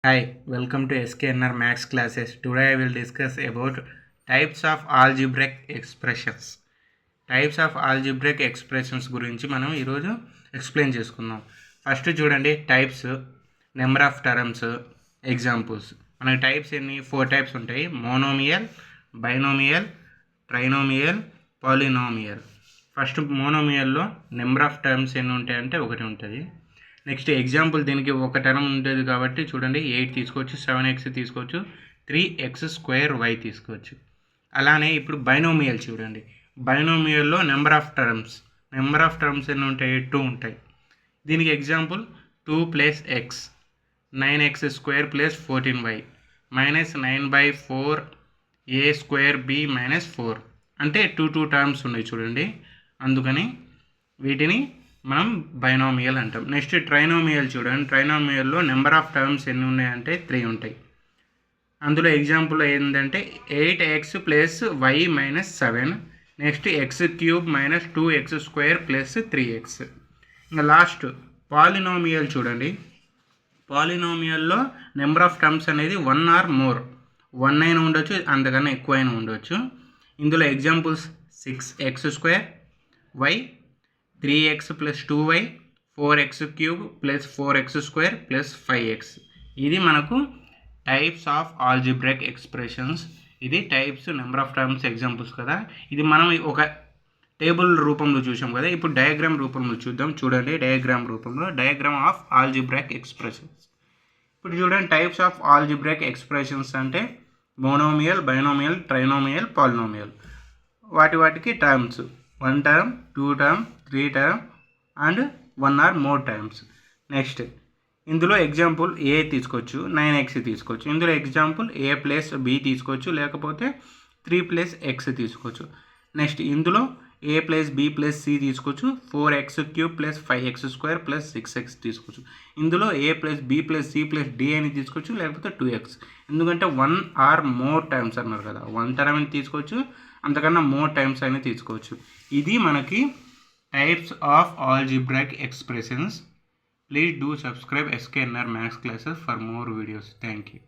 Hi, welcome to SKNR Max classes. Today I will discuss about types of algebraic expressions. Types of algebraic expressions గురించి మనం ఈరోజు explain చేసుకుందాం. First చూడండి types, number of terms, examples. మనకి types ఎన్ని 4 types ఉంటాయి: monomial, binomial, trinomial, polynomial. First మోనోమియల్లో number of terms ఎన్ని ఉంటాయంటే 1 ఉంటుంది. నెక్స్ట్ ఎగ్జాంపుల్, దీనికి ఒక టర్మ్ ఉంటుంది కాబట్టి చూడండి 8 తీసుకోవచ్చు, 7x తీసుకోవచ్చు, 3x² తీసుకోవచ్చు. అలానే ఇప్పుడు బైనోమియల్ చూడండి. బైనోమియల్లో నెంబర్ ఆఫ్ టర్మ్స్ ఎన్ని ఉంటాయి? 2 ఉంటాయి. దీనికి example 2 + x, 9x² + 14y - 9/4a² b - 4 అంటే 2 టర్మ్స్ ఉన్నాయి చూడండి. అందుకని వీటిని మనం బైనోమియల్ అంటాం. నెక్స్ట్ ట్రైనోమియల్ చూడండి. ట్రైనోమియల్లో నెంబర్ ఆఫ్ టర్మ్స్ ఎన్ని ఉన్నాయంటే 3 ఉంటాయి. అందులో ఎగ్జాంపుల్ ఏంటంటే 8x + y - 7, next x³ - 2x² + 3x. ఇంకా లాస్ట్ పాలినోమియల్ చూడండి. పాలినోమియల్లో నెంబర్ ఆఫ్ టర్మ్స్ అనేది 1 ఆర్ మోర్, 1 అయినా ఉండొచ్చు, అంతకన్నా ఎక్కువైనా ఉండొచ్చు. ఇందులో examples 6x² y, 3x + 2y, 4x³ + 4x² + 5x. ఇది మనకు టైప్స్ ఆఫ్ ఆల్జిబ్రిక్ ఎక్స్ప్రెషన్స్. ఇది types, number of terms, examples కదా. ఇది మనం ఒక టేబుల్ రూపంలో చూసాం కదా. ఇప్పుడు డయాగ్రామ్ రూపంలో చూద్దాం. చూడండి డయాగ్రామ్ రూపంలో, డయాగ్రామ్ ఆఫ్ ఆల్జిబ్రిక్ ఎక్స్ప్రెషన్స్. ఇప్పుడు చూడండి టైప్స్ ఆఫ్ ఆల్జిబ్రిక్ ఎక్స్ప్రెషన్స్ అంటే మోనోమియల్, బైనోమియల్, ట్రైనోమియల్, పాలినోమియల్. వాటికి terms 1 term, 2 term, 3 term and 1 or more terms. Next ఇందులో ఎగ్జాంపుల్ ఏ తీసుకోవచ్చు, 9x తీసుకోవచ్చు. ఇందులో ఎగ్జాంపుల్ a + b తీసుకోవచ్చు, లేకపోతే 3 + x తీసుకోవచ్చు. నెక్స్ట్ ఇందులో a + b + c తీసుకోవచ్చు, 4x³ + 5x² + 6x తీసుకోవచ్చు. ఇందులో a + b + c + d అని తీసుకోవచ్చు, లేకపోతే 2x. ఎందుకంటే 1 ఆర్ మోర్ టైమ్స్ అన్నారు కదా. 1 టర్మ్ అని తీసుకోవచ్చు, అంతకన్నా మోర్ టైమ్స్ అయినా తీసుకోవచ్చు. ఇది మనకి types of algebraic expressions. Please do subscribe SKNR Max classes for more videos. Thank you.